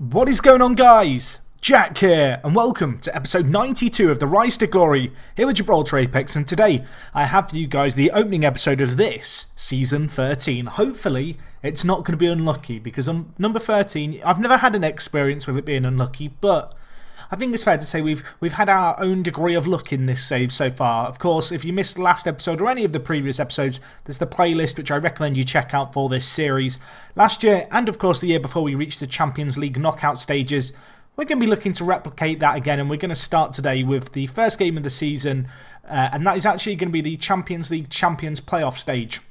What is going on, guys? Jack here, and welcome to episode 92 of the Rise to Glory here with Gibraltar Apex, and today I have for you guys the opening episode of this season 13. Hopefully it's not going to be unlucky, because on number 13 I've never had an experience with it being unlucky, but I think it's fair to say we've had our own degree of luck in this save so far. Of course, if you missed last episode or any of the previous episodes, there's the playlist which I recommend you check out for this series. Last year, and of course the year before, we reached the Champions League knockout stages. We're going to be looking to replicate that again, and we're going to start today with the first game of the season, and that is actually going to be the Champions League Champions playoff stage.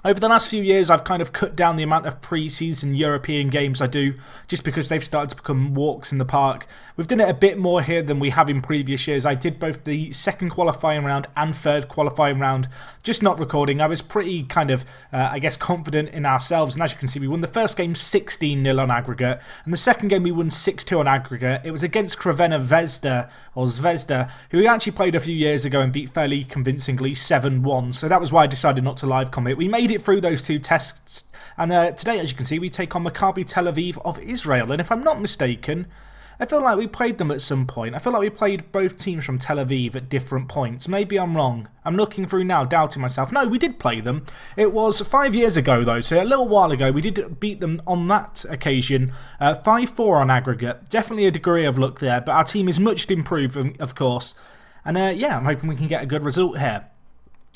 Over the last few years, I've kind of cut down the amount of pre-season European games I do, just because they've started to become walks in the park. We've done it a bit more here than we have in previous years. I did both the second qualifying round and third qualifying round, just not recording. I was pretty kind of, I guess, confident in ourselves, and as you can see, we won the first game 16-0 on aggregate, and the second game we won 6-2 on aggregate. It was against Crvena Zvezda, who we actually played a few years ago and beat fairly convincingly 7-1, so that was why I decided not to live comment. We made it through those two tests, and today, as you can see, we take on Maccabi Tel Aviv of Israel, and if I'm not mistaken, I feel like we played them at some point. I feel like we played both teams from Tel Aviv at different points. Maybe I'm wrong. I'm looking through now, doubting myself. No, we did play them. It was 5 years ago, though, so a little while ago. We did beat them on that occasion, 5-4 on aggregate. Definitely a degree of luck there, but our team is much improved, of course. And yeah, I'm hoping we can get a good result here.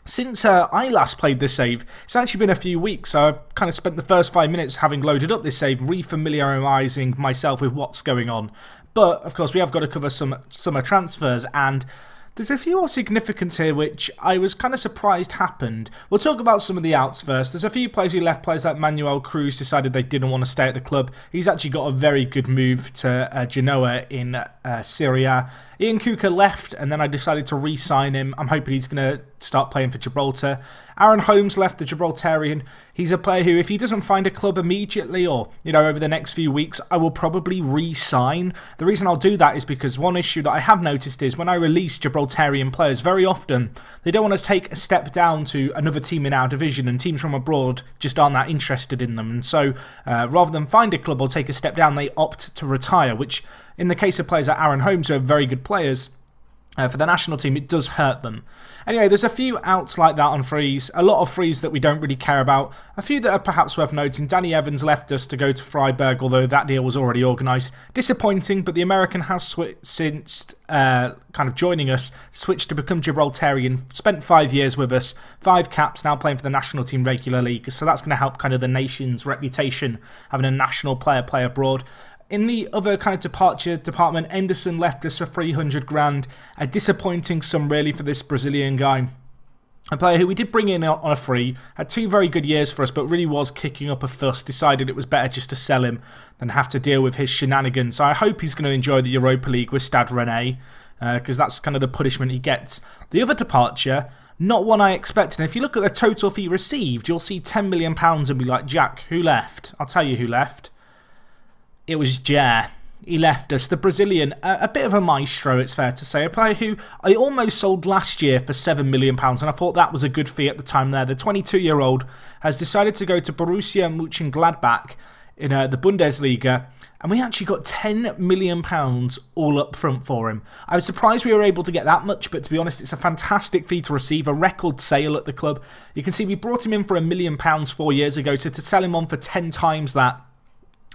Since I last played this save, it's actually been a few weeks, so I've kind of spent the first 5 minutes having loaded up this save, refamiliarising myself with what's going on. But, of course, we have got to cover some summer transfers, and there's a few of significance here which I was kind of surprised happened. We'll talk about some of the outs first. There's a few players who left. Players like Manuel Cruz decided they didn't want to stay at the club. He's actually got a very good move to Genoa in Syria. Ian Kuka left, and then I decided to re-sign him. I'm hoping he's going to start playing for Gibraltar. Aaron Holmes left, the Gibraltarian. He's a player who, if he doesn't find a club immediately or, you know, over the next few weeks, I will probably re-sign. The reason I'll do that is because one issue that I have noticed is when I release Gibraltarian players, very often they don't want to take a step down to another team in our division, and teams from abroad just aren't that interested in them. And so, rather than find a club or take a step down, they opt to retire, which, in the case of players like Aaron Holmes, who are very good players, for the national team, it does hurt them. Anyway, there's a few outs like that on frees, a lot of frees that we don't really care about, a few that are perhaps worth noting. Danny Evans left us to go to Freiburg, although that deal was already organised. Disappointing, but the American has switched since kind of joining us, switched to become Gibraltarian, spent 5 years with us, 5 caps, now playing for the national team regularly, so that's going to help kind of the nation's reputation, having a national player play abroad. In the other kind of departure department, Anderson left us for 300 grand. A disappointing sum really for this Brazilian guy. A player who we did bring in on a free, had 2 very good years for us, but really was kicking up a fuss, decided it was better just to sell him than have to deal with his shenanigans. So I hope he's going to enjoy the Europa League with Stade Rennais, because that's kind of the punishment he gets. The other departure, not one I expected. And if you look at the total fee received, you'll see £10 million and be like, Jack, who left? I'll tell you who left. It was Jair. He left us. The Brazilian, a bit of a maestro, it's fair to say. A player who I almost sold last year for £7 million, and I thought that was a good fee at the time there. The 22-year-old has decided to go to Borussia Mönchengladbach in the Bundesliga, and we actually got £10 million all up front for him. I was surprised we were able to get that much, but to be honest, it's a fantastic fee to receive, a record sale at the club. You can see we brought him in for £1 million 4 years ago, so to sell him on for 10 times that,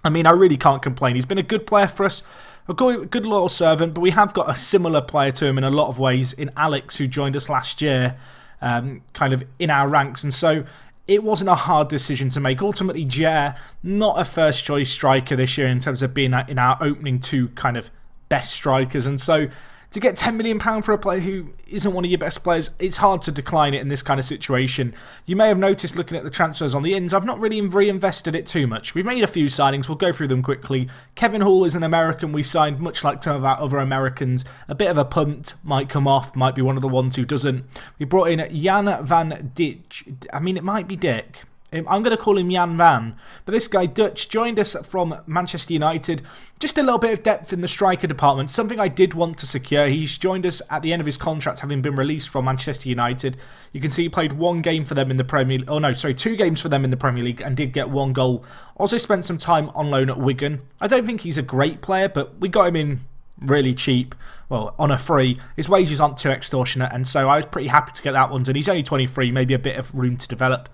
I mean, I really can't complain. He's been a good player for us, a good loyal servant, but we have got a similar player to him in a lot of ways in Alex, who joined us last year, kind of in our ranks, and so it wasn't a hard decision to make. Ultimately, Jair, not a first-choice striker this year in terms of being in our opening 2 kind of best strikers, and so to get £10 million for a player who isn't one of your best players, it's hard to decline it in this kind of situation. You may have noticed looking at the transfers on the ins, I've not really reinvested it too much. We've made a few signings, we'll go through them quickly. Kevin Hall is an American we signed, much like some of our other Americans. A bit of a punt, might come off, might be one of the ones who doesn't. We brought in Jan van Dijk, I mean it might be Dick. I'm going to call him Jan Van. But this guy, Dutch, joined us from Manchester United. Just a little bit of depth in the striker department, something I did want to secure. He's joined us at the end of his contract, having been released from Manchester United. You can see he played 1 game for them in the Premier League. Oh no, sorry, 2 games for them in the Premier League and did get 1 goal. Also spent some time on loan at Wigan. I don't think he's a great player, but we got him in really cheap, well, on a free. His wages aren't too extortionate, and so I was pretty happy to get that one done. He's only 23, maybe a bit of room to develop.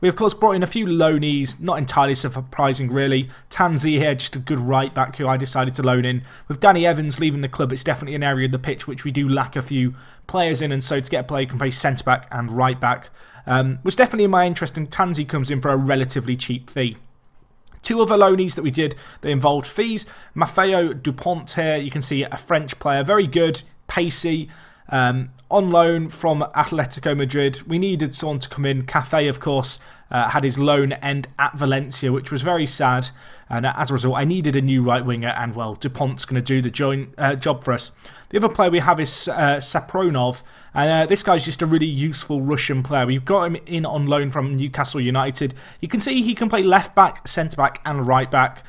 We, of course, brought in a few loanees, not entirely surprising, really. Tanzi here, just a good right-back who I decided to loan in. With Danny Evans leaving the club, it's definitely an area of the pitch which we do lack a few players in, and so to get a player who can play centre-back and right-back was definitely in my interest, and Tanzi comes in for a relatively cheap fee. 2 other loanees that we did that involved fees. Maffeo Dupont here, you can see a French player, very good, pacey, on loan from Atletico Madrid. We needed someone to come in. Cafe, of course, had his loan end at Valencia, which was very sad. And as a result, I needed a new right winger, and well, Dupont's going to do the job for us. The other player we have is Sapronov, and this guy's just a really useful Russian player. We've got him in on loan from Newcastle United. You can see he can play left back, centre back, and right back.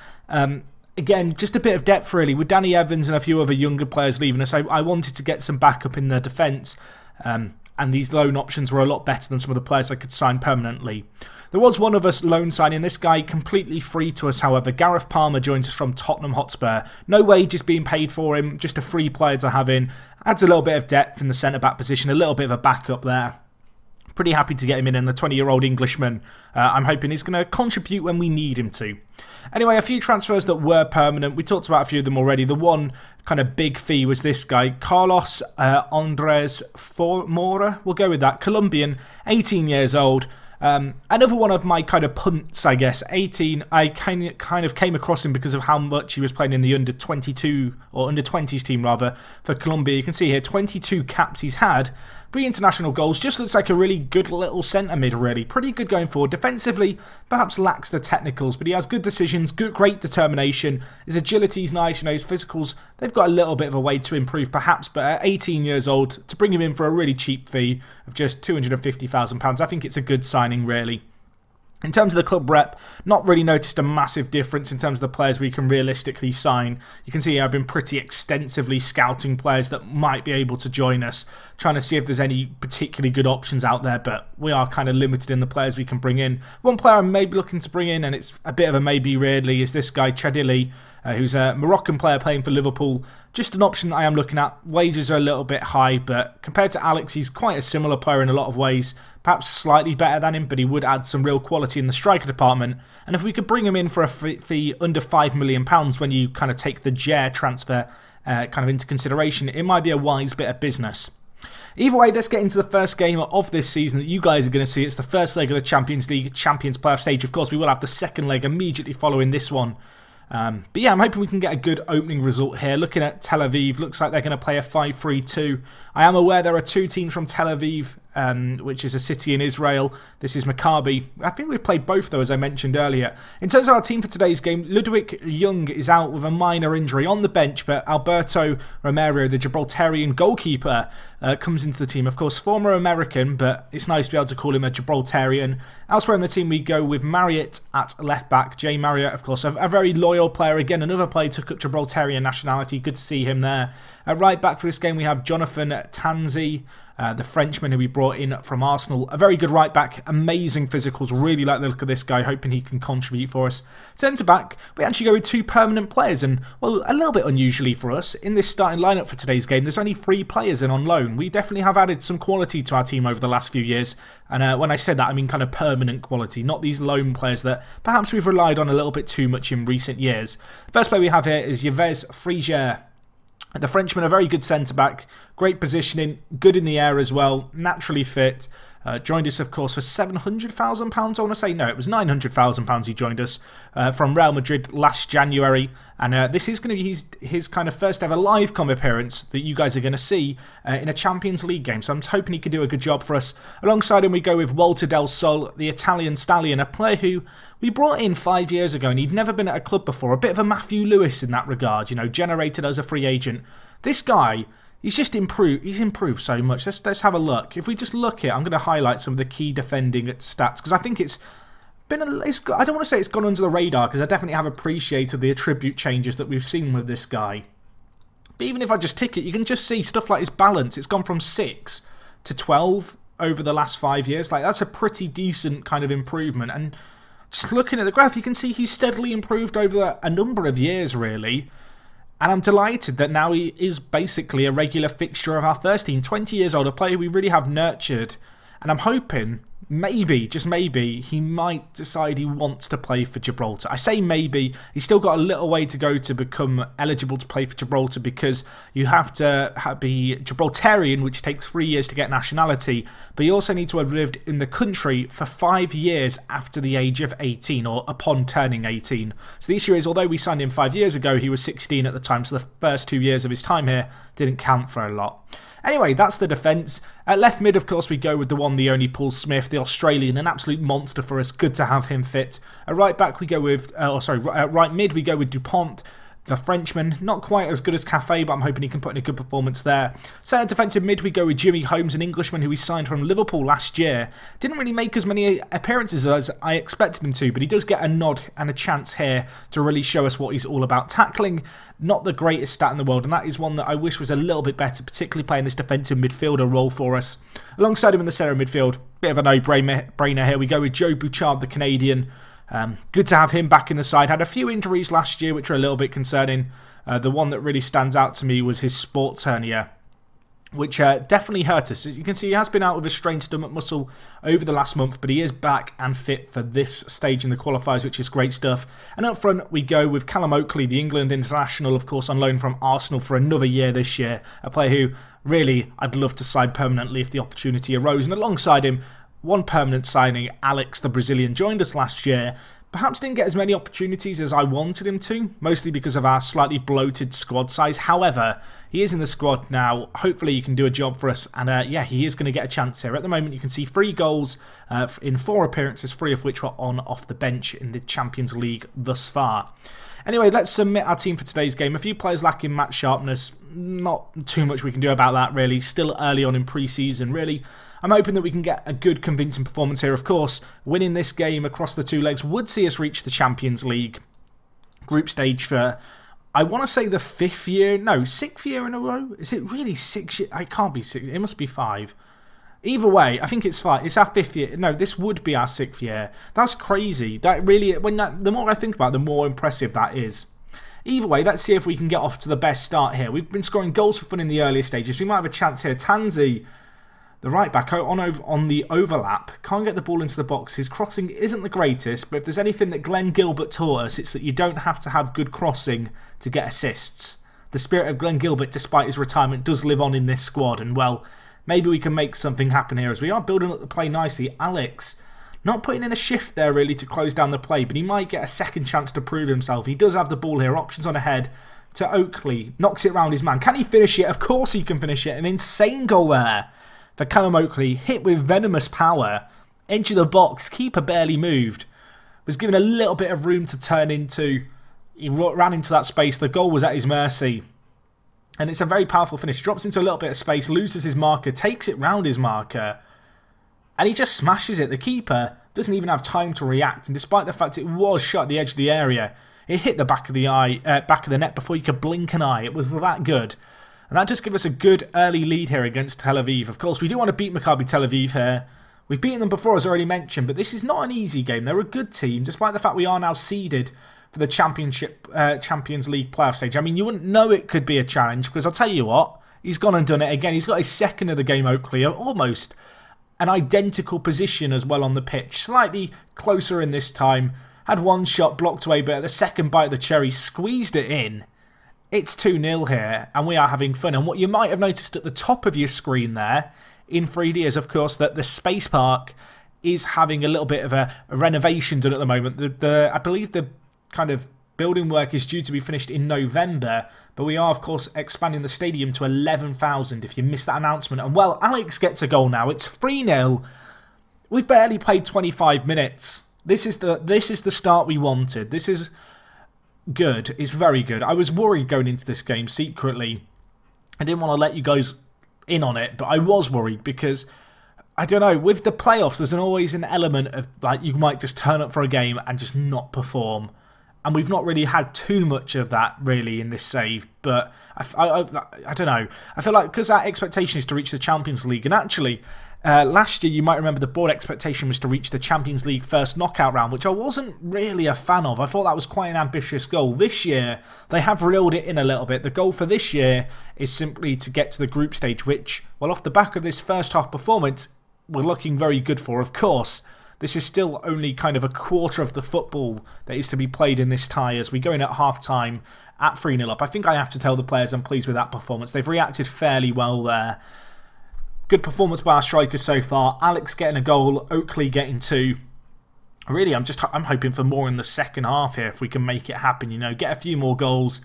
Again, just a bit of depth really. With Danny Evans and a few other younger players leaving us, I wanted to get some backup in the defence. And these loan options were a lot better than some of the players I could sign permanently. There was one of us loan signing. This guy completely free to us, however. Gareth Palmer joins us from Tottenham Hotspur. No wages being paid for him, just a free player to have in. Adds a little bit of depth in the centre-back position, a little bit of a backup there. Pretty happy to get him in, and the 20-year-old Englishman, I'm hoping he's going to contribute when we need him to. Anyway, a few transfers that were permanent. We talked about a few of them already. The one kind of big fee was this guy, Carlos Andres Mora. We'll go with that. Colombian, 18 years old. Another one of my kind of punts, I guess. 18, I kind of came across him because of how much he was playing in the under-22, or under-20s team rather, for Colombia. You can see here, 22 caps he's had. 3 international goals, just looks like a really good little centre mid, really. Pretty good going forward. Defensively, perhaps lacks the technicals, but he has good decisions, great determination. His agility's nice, you know, his physicals, they've got a little bit of a way to improve perhaps, but at 18 years old, to bring him in for a really cheap fee of just £250,000, I think it's a good signing, really. In terms of the club rep, not really noticed a massive difference in terms of the players we can realistically sign. You can see I've been pretty extensively scouting players that might be able to join us, trying to see if there's any particularly good options out there, but we are kind of limited in the players we can bring in. One player I'm maybe looking to bring in, and it's a bit of a maybe really, is this guy Chadili, who's a Moroccan player playing for Liverpool. Just an option that I am looking at. Wages are a little bit high, but compared to Alex, he's quite a similar player in a lot of ways. Perhaps slightly better than him, but he would add some real quality in the striker department. And if we could bring him in for a fee under £5 million when you kind of take the Jair transfer kind of into consideration, it might be a wise bit of business. Either way, let's get into the first game of this season that you guys are going to see. It's the first leg of the Champions League Champions playoff stage. Of course, we will have the second leg immediately following this one. But yeah, I'm hoping we can get a good opening result here. Looking at Tel Aviv, looks like they're going to play a 5-3-2. I am aware there are 2 teams from Tel Aviv, which is a city in Israel. This is Maccabi. I think we've played both, though, as I mentioned earlier. In terms of our team for today's game, Ludwig Jung is out with a minor injury on the bench, but Alberto Romero, the Gibraltarian goalkeeper, comes into the team. Of course, former American, but it's nice to be able to call him a Gibraltarian. Elsewhere in the team, we go with Marriott at left back. Jay Marriott, of course, a very loyal player. Again, another player took up Gibraltarian nationality. Good to see him there. Right back for this game, we have Jonathan Tanzi, the Frenchman who we brought in from Arsenal. A very good right back, amazing physicals. Really like the look of this guy, hoping he can contribute for us. Centre back, we actually go with 2 permanent players, and well, a little bit unusually for us. In this starting lineup for today's game, there's only 3 players in on loan. We definitely have added some quality to our team over the last few years, and when I said that, I mean kind of permanent quality, not these loan players that perhaps we've relied on a little bit too much in recent years. The first player we have here is Yves Frigier. The Frenchman, a very good centre-back, great positioning, good in the air as well, naturally fit. Joined us, of course, for £700,000, I want to say. No, it was £900,000 he joined us from Real Madrid last January. And this is going to be his kind of first ever live com appearance that you guys are going to see in a Champions League game. So I'm hoping he can do a good job for us. Alongside him, we go with Walter Del Sol, the Italian stallion, a player who we brought in 5 years ago, and he'd never been at a club before. A bit of a Matthew Lewis in that regard, you know, generated as a free agent. This guy, he's just improved. He's improved so much. Let's have a look. If we just look here, I'm going to highlight some of the key defending stats, because I think it's I don't want to say it's gone under the radar, because I definitely have appreciated the attribute changes that we've seen with this guy. But even if I just tick it, you can just see stuff like his balance. It's gone from 6 to 12 over the last 5 years. Like, that's a pretty decent kind of improvement. And just looking at the graph, you can see he's steadily improved over a number of years, really. And I'm delighted that now he is basically a regular fixture of our first team. 20 years old, a player we really have nurtured. And I'm hoping, maybe, just maybe, he might decide he wants to play for Gibraltar. I say maybe. He's still got a little way to go to become eligible to play for Gibraltar, because you have to be Gibraltarian, which takes 3 years to get nationality. But you also need to have lived in the country for 5 years after the age of 18, or upon turning 18. So the issue is, although we signed him 5 years ago, he was 16 at the time, so the first 2 years of his time here didn't count for a lot. Anyway, that's the defence. At left mid, of course, we go with the one, the only Paul Smith, the Australian, an absolute monster for us. Good to have him fit. At right back, we go with, at right mid, we go with Dupont, the Frenchman. Not quite as good as Cafe, but I'm hoping he can put in a good performance there. Centre defensive mid, we go with Jimmy Holmes, an Englishman who we signed from Liverpool last year. Didn't really make as many appearances as I expected him to, but he does get a nod and a chance here to really show us what he's all about. Tackling, not the greatest stat in the world, and that is one that I wish was a little bit better, particularly playing this defensive midfielder role for us. Alongside him in the centre midfield, bit of a no-brainer here. We go with Joe Bouchard, the Canadian. Good to have him back in the side. Had a few injuries last year, which were a little bit concerning. The one that really stands out to me was his sports hernia, which definitely hurt us. As you can see, he has been out with a strained stomach muscle over the last month, but he is back and fit for this stage in the qualifiers, which is great stuff. And up front, we go with Callum Oakley, the England international, of course, on loan from Arsenal for another year this year. A player who, really, I'd love to sign permanently if the opportunity arose. And alongside him, one permanent signing, Alex, the Brazilian, joined us last year. Perhaps didn't get as many opportunities as I wanted him to, mostly because of our slightly bloated squad size. However, he is in the squad now. Hopefully he can do a job for us, and yeah, he is going to get a chance here. At the moment, you can see 3 goals in 4 appearances, 3 of which were on off the bench in the Champions League thus far. Anyway, let's submit our team for today's game. A few players lacking match sharpness. Not too much we can do about that, really. Still early on in pre-season, really. I'm hoping that we can get a good, convincing performance here. Of course, winning this game across the 2 legs would see us reach the Champions League group stage for, I want to say, the 5th year. No, 6th year in a row? Is it really 6 years? It can't be 6. It must be 5. Either way, I think it's 5. It's our 5th year. No, this would be our 6th year. That's crazy. That really, the more I think about it, the more impressive that is. Either way, let's see if we can get off to the best start here. We've been scoring goals for fun in the earlier stages. We might have a chance here. Tanzi, the right back, on the overlap, can't get the ball into the box. His crossing isn't the greatest, but if there's anything that Glenn Gilbert taught us, it's that you don't have to have good crossing to get assists. The spirit of Glenn Gilbert, despite his retirement, does live on in this squad, and well, maybe we can make something happen here as we are building up the play nicely. Alex, not putting in a shift there really to close down the play, but he might get a second chance to prove himself. He does have the ball here, options on ahead to Oakley, knocks it round his man. Can he finish it? Of course he can finish it. An insane goal there for Callum Oakley, hit with venomous power, edge of the box, keeper barely moved, was given a little bit of room to turn into. He ran into that space, the goal was at his mercy, and it's a very powerful finish. Drops into a little bit of space, loses his marker, takes it round his marker, and he just smashes it. The keeper doesn't even have time to react, and despite the fact it was shot at the edge of the area, it hit the back of the net before you could blink an eye. It was that good. And that just gives us a good early lead here against Tel Aviv. Of course, we do want to beat Maccabi Tel Aviv here. We've beaten them before, as already mentioned, but this is not an easy game. They're a good team, despite the fact we are now seeded for the Champions League playoff stage. I mean, you wouldn't know it could be a challenge, because I'll tell you what, he's gone and done it again. He's got his second of the game, Oakley, almost an identical position as well on the pitch. Slightly closer in this time. Had one shot blocked away, but at the second bite of the cherry, squeezed it in. It's 2-0 here, and we are having fun. And what you might have noticed at the top of your screen there, in 3D, is, of course, that the Space Park is having a little bit of a renovation done at the moment. I believe the kind of building work is due to be finished in November, but we are, of course, expanding the stadium to 11,000, if you missed that announcement. And, well, Alex gets a goal now. It's 3-0. We've barely played 25 minutes. This is the start we wanted. This is good. It's very good. I was worried going into this game secretly. I didn't want to let you guys in on it, but I was worried because I don't know, with the playoffs, there's always an element of, like, you might just turn up for a game and just not perform. And we've not really had too much of that, really, in this save. But I don't know. I feel like because our expectation is to reach the Champions League, and actually, last year, you might remember the board expectation was to reach the Champions League first knockout round, which I wasn't really a fan of. I thought that was quite an ambitious goal. This year, they have reeled it in a little bit. The goal for this year is simply to get to the group stage, which, well, off the back of this first half performance, we're looking very good for. Of course, this is still only kind of a quarter of the football that is to be played in this tie as we go in at half-time at 3-0 up. I think I have to tell the players I'm pleased with that performance. They've reacted fairly well there. Good performance by our strikers so far. Alex getting a goal, Oakley getting 2. Really, I'm hoping for more in the second half here if we can make it happen. You know, get a few more goals,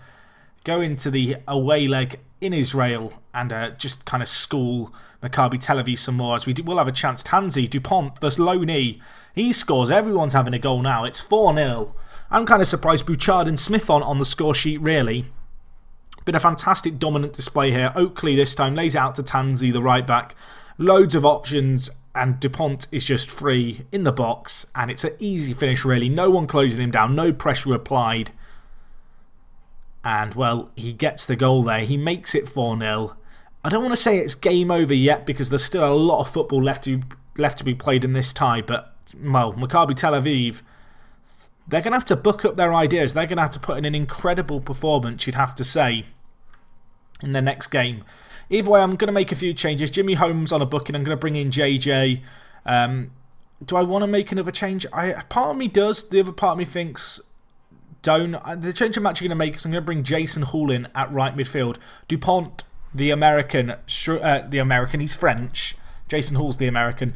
go into the away leg in Israel and just kind of school Maccabi Tel Aviv some more as we'll have a chance. Tanzi, Dupont, the low knee, he scores. Everyone's having a goal now. It's 4-0. I'm kind of surprised Bouchard and Smith on the score sheet, really. Been a fantastic dominant display here. Oakley this time lays it out to Tanzi, the right back. Loads of options and Dupont is just free in the box and it's an easy finish, really. No one closing him down, no pressure applied. And, well, he gets the goal there. He makes it 4-0. I don't want to say it's game over yet because there's still a lot of football left to be played in this tie. But, well, Maccabi Tel Aviv, they're going to have to book up their ideas. They're going to have to put in an incredible performance, you'd have to say, in their next game. Either way, I'm going to make a few changes. Jimmy Holmes on a booking. I'm going to bring in JJ. Do I want to make another change? Part of me does. The other part of me thinks don't. The change I'm actually going to make is I'm going to bring Jason Hall in at right midfield. Dupont, the American, he's French. Jason Hall's the American.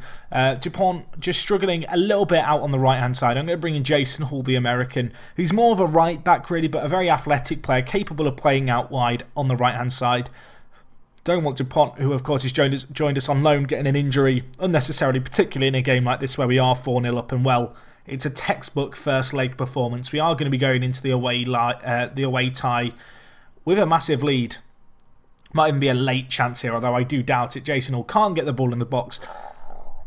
Dupont just struggling a little bit out on the right-hand side. I'm going to bring in Jason Hall, the American, who's more of a right-back, really, but a very athletic player, capable of playing out wide on the right-hand side. Don't want Dupont, who, of course, has joined us on loan, getting an injury unnecessarily, particularly in a game like this where we are 4-0 up. And, well, it's a textbook first leg performance. We are going to be going into the away tie with a massive lead. Might even be a late chance here, although I do doubt it. Jason Hall can't get the ball in the box.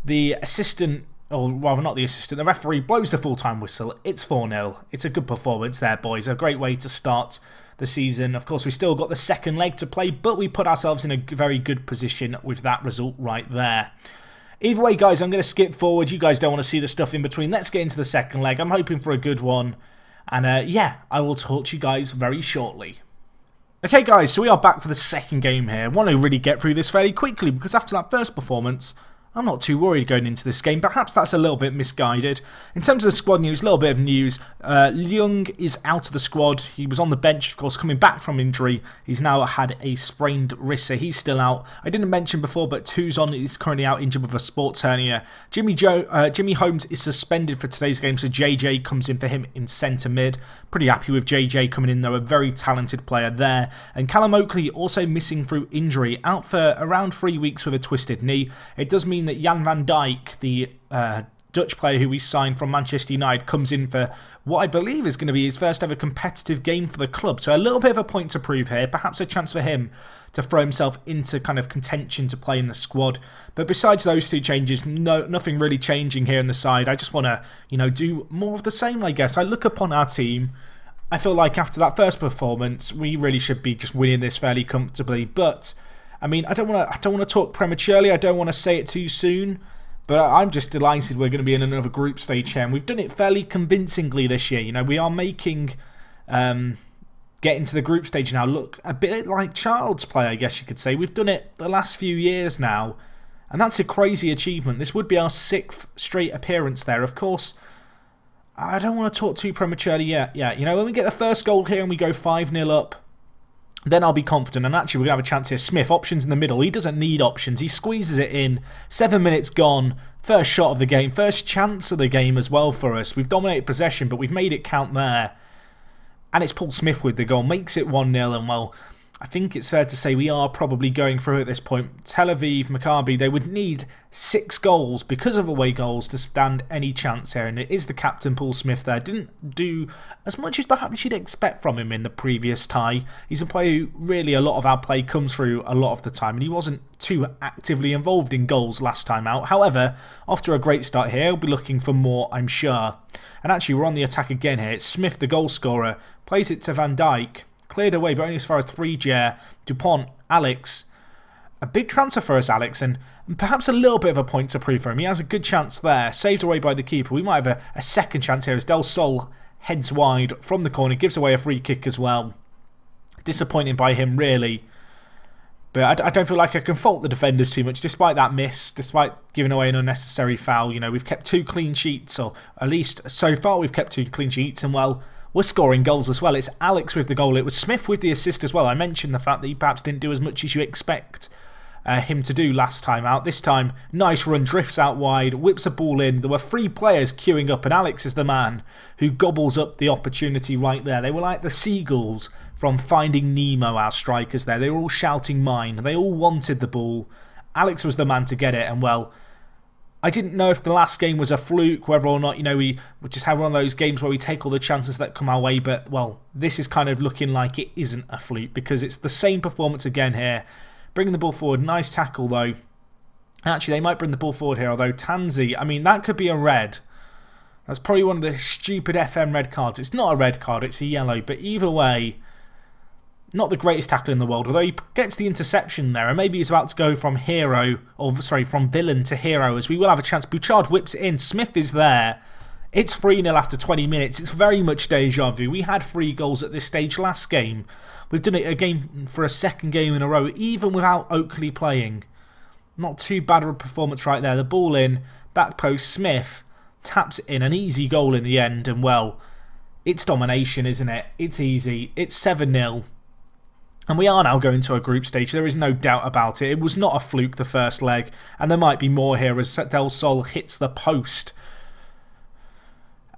The assistant, or rather not the assistant, the referee blows the full-time whistle. It's 4-0. It's a good performance there, boys. A great way to start the season. Of course, we still got the second leg to play, but we put ourselves in a very good position with that result right there. Either way, guys, I'm going to skip forward. You guys don't want to see the stuff in between. Let's get into the second leg. I'm hoping for a good one. And, yeah, I will talk to you guys very shortly. Okay guys, so we are back for the second game here. I want to really get through this fairly quickly because after that first performance, I'm not too worried going into this game. Perhaps that's a little bit misguided. In terms of the squad news, a little bit of news. Leung is out of the squad. He was on the bench, of course, coming back from injury. He's now had a sprained wrist, so he's still out. I didn't mention before, but Tuzon is currently out injured with a sports hernia. Jimmy Holmes is suspended for today's game, so JJ comes in for him in centre mid. Pretty happy with JJ coming in, though. A very talented player there. And Callum Oakley also missing through injury, out for around 3 weeks with a twisted knee. It does mean that Jan van Dijk, the Dutch player who we signed from Manchester United, comes in for what I believe is going to be his first ever competitive game for the club. So a little bit of a point to prove here. Perhaps a chance for him to throw himself into kind of contention to play in the squad. But besides those two changes, nothing really changing here in the side. I just want to, you know, do more of the same, I guess. I look upon our team. I feel like after that first performance, we really should be just winning this fairly comfortably. But I mean, I don't want to talk prematurely. I don't want to say it too soon. But I'm just delighted we're going to be in another group stage here. And we've done it fairly convincingly this year. You know, we are making getting to the group stage now look a bit like child's play, I guess you could say. We've done it the last few years now. And that's a crazy achievement. This would be our 6th straight appearance there. Of course, I don't want to talk too prematurely yet. Yeah, you know, when we get the first goal here and we go 5-0 up, then I'll be confident. And actually, we're going to have a chance here. Smith, options in the middle. He doesn't need options. He squeezes it in. 7 minutes gone. First shot of the game. First chance of the game as well for us. We've dominated possession, but we've made it count there. And it's Paul Smith with the goal. Makes it 1-0. And, well, I think it's fair to say we are probably going through at this point. Tel Aviv, Maccabi, they would need 6 goals because of away goals to stand any chance here. And it is the captain, Paul Smith, there. Didn't do as much as perhaps you'd expect from him in the previous tie. He's a player who really a lot of our play comes through a lot of the time. And he wasn't too actively involved in goals last time out. However, after a great start here, he'll be looking for more, I'm sure. And actually, we're on the attack again here. It's Smith, the goal scorer. Plays it to Van Dijk. Cleared away, but only as far as 3 Jer, Dupont, Alex. A big transfer for us, Alex, and perhaps a little bit of a point to prove for him. He has a good chance there. Saved away by the keeper. We might have a second chance here as Del Sol heads wide from the corner. Gives away a free kick as well. Disappointing by him, really. But I don't feel like I can fault the defenders too much, despite that miss, despite giving away an unnecessary foul. You know, we've kept 2 clean sheets, or at least so far we've kept 2 clean sheets, and well, we're scoring goals as well. It's Alex with the goal. It was Smith with the assist as well. I mentioned the fact that he perhaps didn't do as much as you expect him to do last time out. This time, nice run, drifts out wide, whips a ball in. There were 3 players queuing up, and Alex is the man who gobbles up the opportunity right there. They were like the seagulls from Finding Nemo, our strikers there. They were all shouting mine. They all wanted the ball. Alex was the man to get it, and well, I didn't know if the last game was a fluke, whether or not, you know, we just had one of those games where we take all the chances that come our way, but, well, this is kind of looking like it isn't a fluke because it's the same performance again here. Bringing the ball forward, nice tackle though. Actually, they might bring the ball forward here, although Tanzi, I mean, that could be a red. That's probably one of the stupid FM red cards. It's not a red card, it's a yellow, but either way, not the greatest tackle in the world, although he gets the interception there, and maybe he's about to go from hero, or sorry, from villain to hero, as we will have a chance. Bouchard whips it in, Smith is there. It's 3-0 after 20 minutes. It's very much deja vu. We had 3 goals at this stage last game. We've done it again for a second game in a row, even without Oakley playing. Not too bad of a performance right there. The ball in, back post, Smith taps it in, an easy goal in the end, and well, it's domination, isn't it? It's easy. It's 7-0. And we are now going to a group stage, there is no doubt about it. It was not a fluke the first leg, and there might be more here as Del Sol hits the post.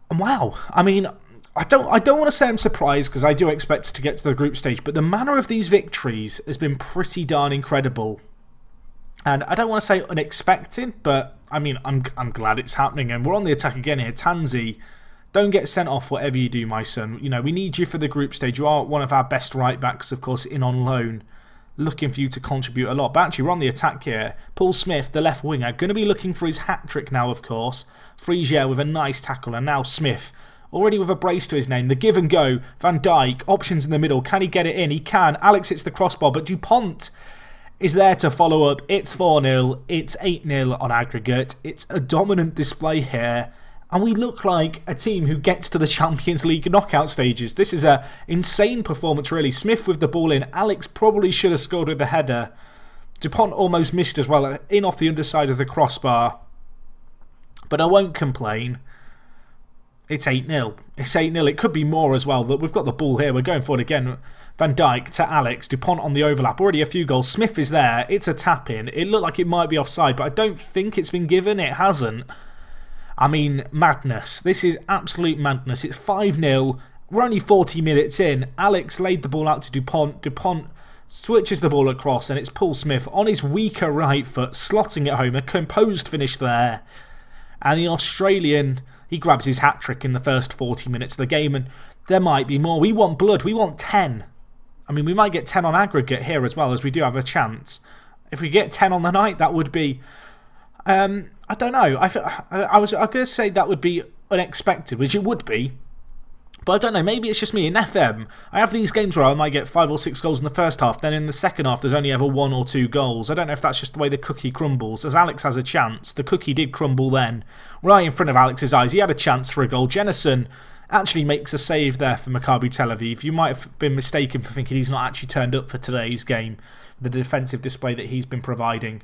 And wow, I mean, I don't want to say I'm surprised because I do expect us to get to the group stage, but the manner of these victories has been pretty darn incredible. And I don't want to say unexpected, but I mean, I'm glad it's happening. And we're on the attack again here. Tanzi, don't get sent off whatever you do, my son. You know, we need you for the group stage. You are one of our best right-backs, of course, in on loan. Looking for you to contribute a lot. But actually, we're on the attack here. Paul Smith, the left winger, going to be looking for his hat-trick now, of course. Frigier with a nice tackle, and now Smith, already with a brace to his name. The give and go. Van Dijk, options in the middle. Can he get it in? He can. Alex hits the crossbar, but Dupont is there to follow up. It's 4-0. It's 8-0 on aggregate. It's a dominant display here. And we look like a team who gets to the Champions League knockout stages. This is an insane performance, really. Smith with the ball in. Alex probably should have scored with the header. Dupont almost missed as well, in off the underside of the crossbar. But I won't complain. It's 8-0. It's 8-0. It could be more as well. We've got the ball here. We're going forward again. Van Dijk to Alex. Dupont on the overlap. Already a few goals. Smith is there. It's a tap-in. It looked like it might be offside, but I don't think it's been given. It hasn't. I mean, madness. This is absolute madness. It's 5-0. We're only 40 minutes in. Alex laid the ball out to Dupont. Dupont switches the ball across, and it's Paul Smith on his weaker right foot, slotting it home. A composed finish there. And the Australian, he grabs his hat-trick in the first 40 minutes of the game, and there might be more. We want blood. We want 10. I mean, we might get 10 on aggregate here as well, as we do have a chance. If we get 10 on the night, that would be... I don't know. I was going to say that would be unexpected, which it would be. But I don't know. Maybe it's just me. In FM, I have these games where I might get 5 or 6 goals in the first half. Then in the second half, there's only ever 1 or 2 goals. I don't know if that's just the way the cookie crumbles. As Alex has a chance, the cookie did crumble then. Right in front of Alex's eyes. He had a chance for a goal. Jennison actually makes a save there for Maccabi Tel Aviv. You might have been mistaken for thinking he's not actually turned up for today's game. The defensive display that he's been providing.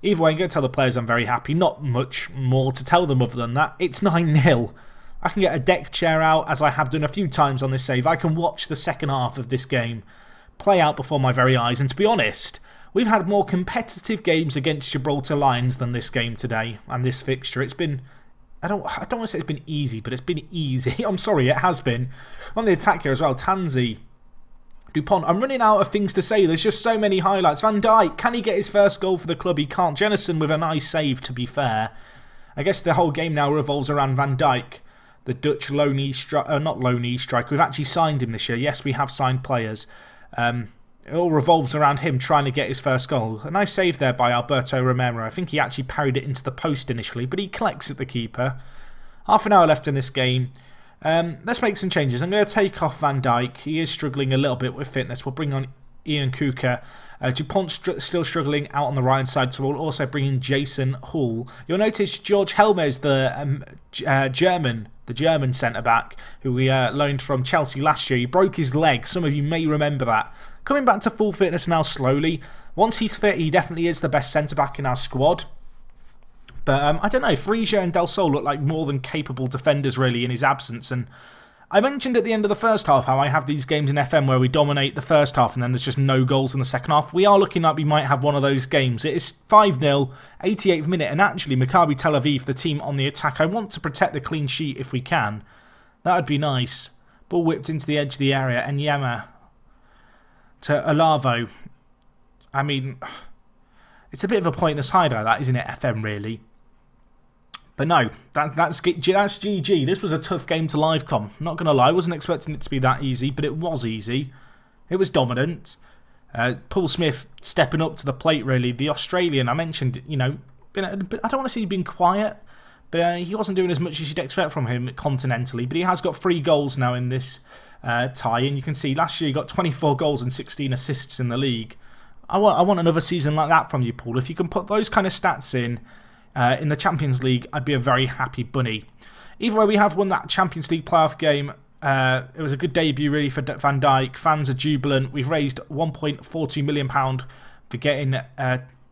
Either way, I'm going to tell the players I'm very happy. Not much more to tell them other than that. It's 9-0. I can get a deck chair out, as I have done a few times on this save. I can watch the second half of this game play out before my very eyes. And to be honest, we've had more competitive games against Gibraltar Lions than this game today and this fixture. It's been... I don't want to say it's been easy, but it's been easy. I'm sorry, it has been. On the attack here as well, Tanzi Dupont, I'm running out of things to say. There's just so many highlights. Van Dijk, can he get his first goal for the club? He can't. Jennison with a nice save, to be fair. I guess the whole game now revolves around Van Dijk, the Dutch loanee striker. We've actually signed him this year. Yes, we have signed players. It all revolves around him trying to get his first goal. A nice save there by Alberto Romero. I think he actually parried it into the post initially, but he collects at the keeper. Half an hour left in this game. Let's make some changes. I'm going to take off Van Dijk. He is struggling a little bit with fitness. We'll bring on Ian Kuka. Dupont's still struggling out on the right side, so we'll also bring in Jason Hall. You'll notice George Helmes, the German centre-back, who we loaned from Chelsea last year. He broke his leg. Some of you may remember that. Coming back to full fitness now slowly. Once he's fit, he definitely is the best centre-back in our squad. But I don't know, Frisia and Del Sol look like more than capable defenders really in his absence. And I mentioned at the end of the first half how I have these games in FM where we dominate the first half and then there's just no goals in the second half. We are looking like we might have one of those games. It is 5-0, 88th minute, and actually Maccabi Tel Aviv, the team on the attack. I want to protect the clean sheet if we can. That would be nice. Ball whipped into the edge of the area, and Yama to Olavo. I mean, it's a bit of a pointless highlight, that, isn't it, FM, really? But no, that's GG. This was a tough game to livecom. Not going to lie, I wasn't expecting it to be that easy, but it was easy. It was dominant. Paul Smith stepping up to the plate, really. The Australian, I mentioned, you know, I don't want to say he's been quiet, but he wasn't doing as much as you'd expect from him continentally. But he has got 3 goals now in this tie, and you can see last year he got 24 goals and 16 assists in the league. I want another season like that from you, Paul. If you can put those kind of stats in the Champions League, I'd be a very happy bunny. Either way, we have won that Champions League playoff game. It was a good debut, really, for Van Dijk. Fans are jubilant. We've raised £1.42 million for getting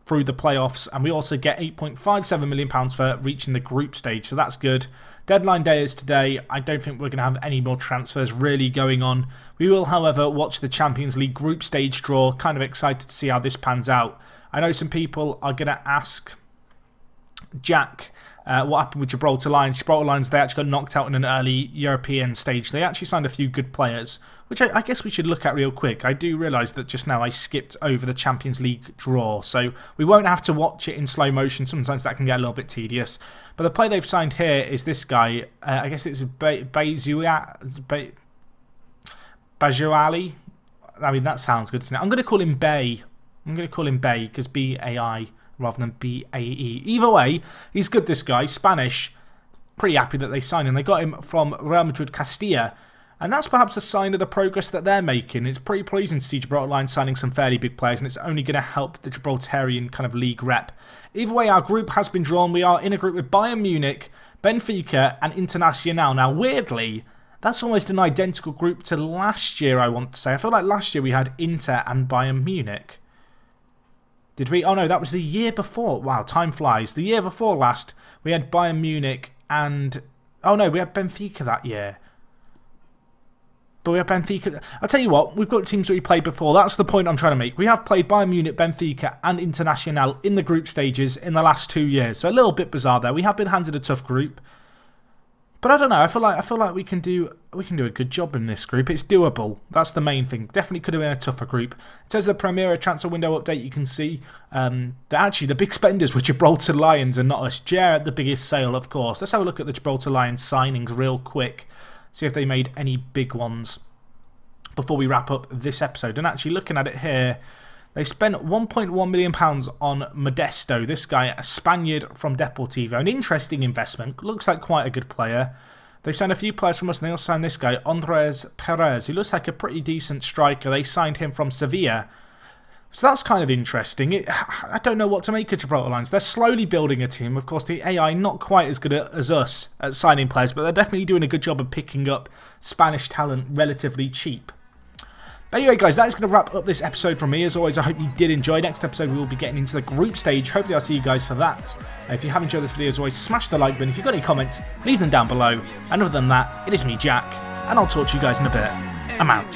through the playoffs, and we also get £8.57 million for reaching the group stage, so that's good. Deadline day is today. I don't think we're going to have any more transfers really going on. We will, however, watch the Champions League group stage draw. Kind of excited to see how this pans out. I know some people are going to ask Jack what happened with Gibraltar Lions. Gibraltar Lions, they actually got knocked out in an early European stage. They actually signed a few good players, which I guess we should look at real quick. I do realise that just now I skipped over the Champions League draw, so we won't have to watch it in slow motion. Sometimes that can get a little bit tedious. But the player they've signed here is this guy. I guess it's Bajuali. I mean, that sounds good, doesn't it? I'm going to call him Bay. I'm going to call him Bay because B-A-I rather than B-A-E. Either way, he's good, this guy. Spanish. Pretty happy that they signed him. They got him from Real Madrid Castilla. And that's perhaps a sign of the progress that they're making. It's pretty pleasing to see Gibraltar Lions signing some fairly big players, and it's only going to help the Gibraltarian kind of league rep. Either way, our group has been drawn. We are in a group with Bayern Munich, Benfica and Internacional. Now, weirdly, that's almost an identical group to last year, I want to say. I feel like last year we had Inter and Bayern Munich. Did we? Oh no, that was the year before. Wow, time flies. The year before last, we had Bayern Munich and... Oh no, we had Benfica that year. But we have Benfica. I'll tell you what, we've got teams that we played before. That's the point I'm trying to make. We have played Bayern Munich, Benfica and Internacional in the group stages in the last 2 years. So a little bit bizarre there. We have been handed a tough group. But I don't know. I feel like we can do a good job in this group. It's doable. That's the main thing. Definitely could have been a tougher group. It says the Premier transfer window update. You can see that actually the big spenders were Gibraltar Lions and not us. Jared, the biggest sale, of course. Let's have a look at the Gibraltar Lions signings real quick. See if they made any big ones before we wrap up this episode. And actually looking at it here, they spent £1.1 million on Modesto. This guy, a Spaniard from Deportivo. An interesting investment. Looks like quite a good player. They signed a few players from us, and they also signed this guy, Andres Perez. He looks like a pretty decent striker. They signed him from Sevilla. So that's kind of interesting. I don't know what to make of Gibraltar Lions. They're slowly building a team. Of course, the AI not quite as good as us at signing players, but they're definitely doing a good job of picking up Spanish talent relatively cheap. But anyway, guys, that is going to wrap up this episode from me. As always, I hope you did enjoy. Next episode, we will be getting into the group stage. Hopefully, I'll see you guys for that. If you have enjoyed this video, as always, smash the like button. If you've got any comments, leave them down below. And other than that, it is me, Jack, and I'll talk to you guys in a bit. I'm out.